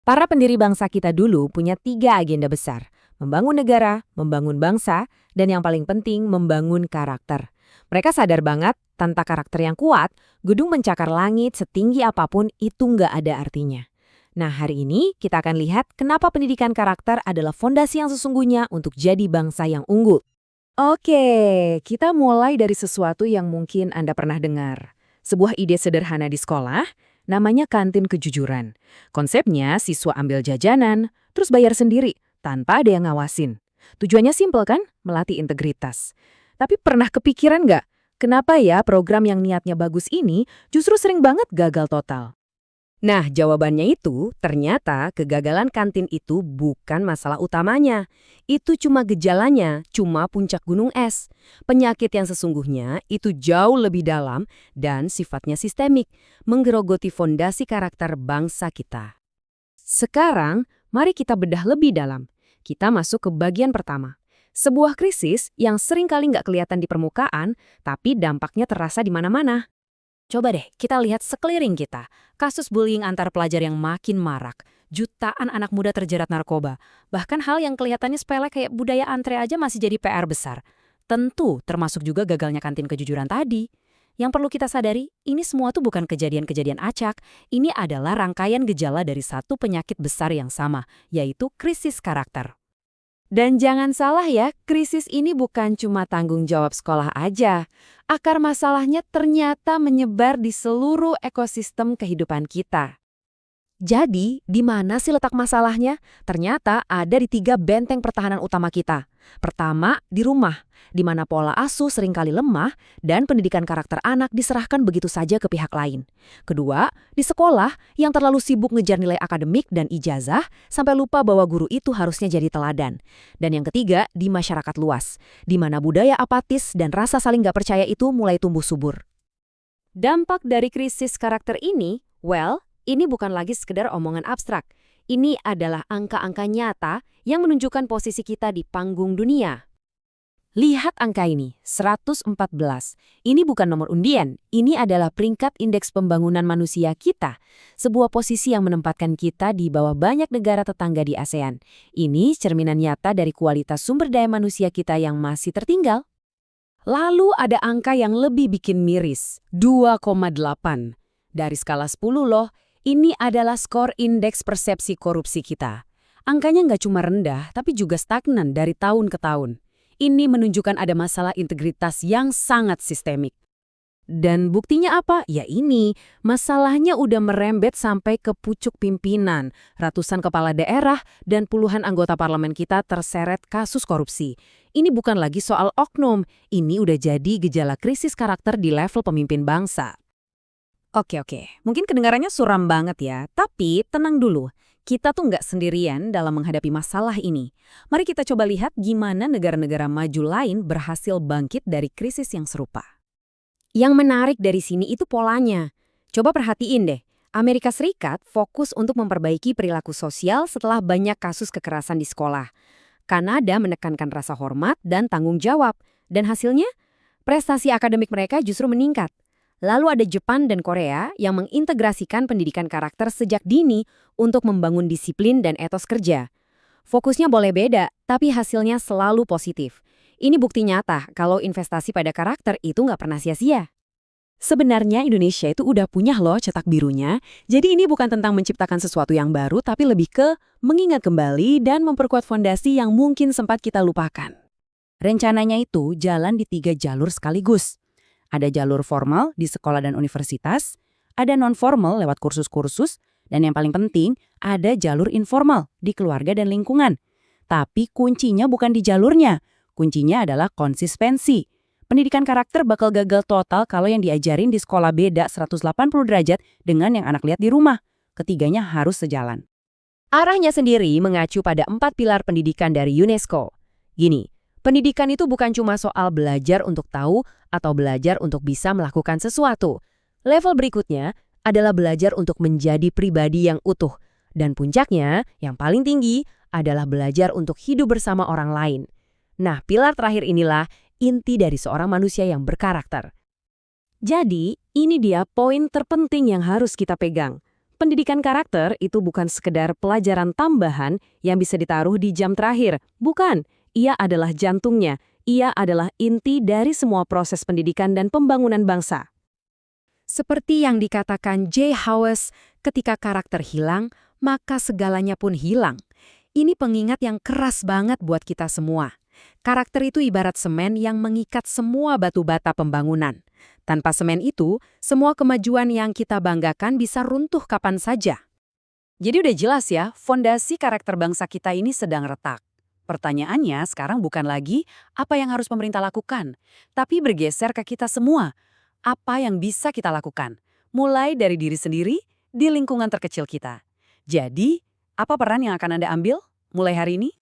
Para pendiri bangsa kita dulu punya 3 agenda besar: membangun negara, membangun bangsa, dan yang paling penting, membangun karakter. Mereka sadar banget, tanpa karakter yang kuat, gedung mencakar langit setinggi apapun itu nggak ada artinya. Nah, hari ini kita akan lihat kenapa pendidikan karakter adalah fondasi yang sesungguhnya untuk jadi bangsa yang unggul. Oke, kita mulai dari sesuatu yang mungkin Anda pernah dengar. Sebuah ide sederhana di sekolah, namanya kantin kejujuran. Konsepnya siswa ambil jajanan, terus bayar sendiri, tanpa ada yang ngawasin. Tujuannya simpel kan? Melatih integritas. Tapi pernah kepikiran nggak, kenapa ya program yang niatnya bagus ini justru sering banget gagal total? Nah, jawabannya itu ternyata kegagalan kantin itu bukan masalah utamanya. Itu cuma gejalanya, cuma puncak gunung es. Penyakit yang sesungguhnya itu jauh lebih dalam dan sifatnya sistemik, menggerogoti fondasi karakter bangsa kita. Sekarang, mari kita bedah lebih dalam. Kita masuk ke bagian pertama. Sebuah krisis yang sering kali nggak kelihatan di permukaan, tapi dampaknya terasa di mana-mana. Coba deh, kita lihat sekeliling kita. Kasus bullying antar pelajar yang makin marak. Jutaan anak muda terjerat narkoba. Bahkan hal yang kelihatannya sepele kayak budaya antre aja masih jadi PR besar. Tentu, termasuk juga gagalnya kantin kejujuran tadi. Yang perlu kita sadari, ini semua tuh bukan kejadian-kejadian acak. Ini adalah rangkaian gejala dari satu penyakit besar yang sama, yaitu krisis karakter. Dan jangan salah ya, krisis ini bukan cuma tanggung jawab sekolah aja. Akar masalahnya ternyata menyebar di seluruh ekosistem kehidupan kita. Jadi, di mana sih letak masalahnya? Ternyata ada di 3 benteng pertahanan utama kita. Pertama, di rumah, di mana pola asuh seringkali lemah dan pendidikan karakter anak diserahkan begitu saja ke pihak lain. Kedua, di sekolah yang terlalu sibuk ngejar nilai akademik dan ijazah sampai lupa bahwa guru itu harusnya jadi teladan. Dan yang ketiga, di masyarakat luas, di mana budaya apatis dan rasa saling gak percaya itu mulai tumbuh subur. Dampak dari krisis karakter ini, ini bukan lagi sekedar omongan abstrak. Ini adalah angka-angka nyata yang menunjukkan posisi kita di panggung dunia. Lihat angka ini, 114. Ini bukan nomor undian, ini adalah peringkat indeks pembangunan manusia kita. Sebuah posisi yang menempatkan kita di bawah banyak negara tetangga di ASEAN. Ini cerminan nyata dari kualitas sumber daya manusia kita yang masih tertinggal. Lalu ada angka yang lebih bikin miris, 2,8. Dari skala 10 loh. Ini adalah skor indeks persepsi korupsi kita. Angkanya nggak cuma rendah, tapi juga stagnan dari tahun ke tahun. Ini menunjukkan ada masalah integritas yang sangat sistemik. Dan buktinya apa? Ya ini, masalahnya udah merembet sampai ke pucuk pimpinan. Ratusan kepala daerah dan puluhan anggota parlemen kita terseret kasus korupsi. Ini bukan lagi soal oknum, ini udah jadi gejala krisis karakter di level pemimpin bangsa. Oke, mungkin kedengarannya suram banget ya, tapi tenang dulu. Kita tuh nggak sendirian dalam menghadapi masalah ini. Mari kita coba lihat gimana negara-negara maju lain berhasil bangkit dari krisis yang serupa. Yang menarik dari sini itu polanya. Coba perhatiin deh, Amerika Serikat fokus untuk memperbaiki perilaku sosial setelah banyak kasus kekerasan di sekolah. Kanada menekankan rasa hormat dan tanggung jawab, dan hasilnya, prestasi akademik mereka justru meningkat. Lalu ada Jepang dan Korea yang mengintegrasikan pendidikan karakter sejak dini untuk membangun disiplin dan etos kerja. Fokusnya boleh beda, tapi hasilnya selalu positif. Ini bukti nyata kalau investasi pada karakter itu nggak pernah sia-sia. Sebenarnya Indonesia itu udah punya loh cetak birunya, jadi ini bukan tentang menciptakan sesuatu yang baru, tapi lebih ke mengingat kembali dan memperkuat fondasi yang mungkin sempat kita lupakan. Rencananya itu jalan di 3 jalur sekaligus. Ada jalur formal di sekolah dan universitas, ada non-formal lewat kursus-kursus, dan yang paling penting, ada jalur informal di keluarga dan lingkungan. Tapi kuncinya bukan di jalurnya, kuncinya adalah konsistensi. Pendidikan karakter bakal gagal total kalau yang diajarin di sekolah beda 180 derajat dengan yang anak lihat di rumah. Ketiganya harus sejalan. Arahnya sendiri mengacu pada 4 pilar pendidikan dari UNESCO. Gini, pendidikan itu bukan cuma soal belajar untuk tahu atau belajar untuk bisa melakukan sesuatu. Level berikutnya adalah belajar untuk menjadi pribadi yang utuh. Dan puncaknya, yang paling tinggi, adalah belajar untuk hidup bersama orang lain. Nah, pilar terakhir inilah inti dari seorang manusia yang berkarakter. Jadi, ini dia poin terpenting yang harus kita pegang. Pendidikan karakter itu bukan sekedar pelajaran tambahan yang bisa ditaruh di jam terakhir. Bukan, ia adalah jantungnya. Ia adalah inti dari semua proses pendidikan dan pembangunan bangsa. Seperti yang dikatakan J. Hawes, ketika karakter hilang, maka segalanya pun hilang. Ini pengingat yang keras banget buat kita semua. Karakter itu ibarat semen yang mengikat semua batu bata pembangunan. Tanpa semen itu, semua kemajuan yang kita banggakan bisa runtuh kapan saja. Jadi udah jelas ya, fondasi karakter bangsa kita ini sedang retak. Pertanyaannya sekarang bukan lagi apa yang harus pemerintah lakukan, tapi bergeser ke kita semua. Apa yang bisa kita lakukan? Mulai dari diri sendiri, di lingkungan terkecil kita. Jadi, apa peran yang akan Anda ambil mulai hari ini?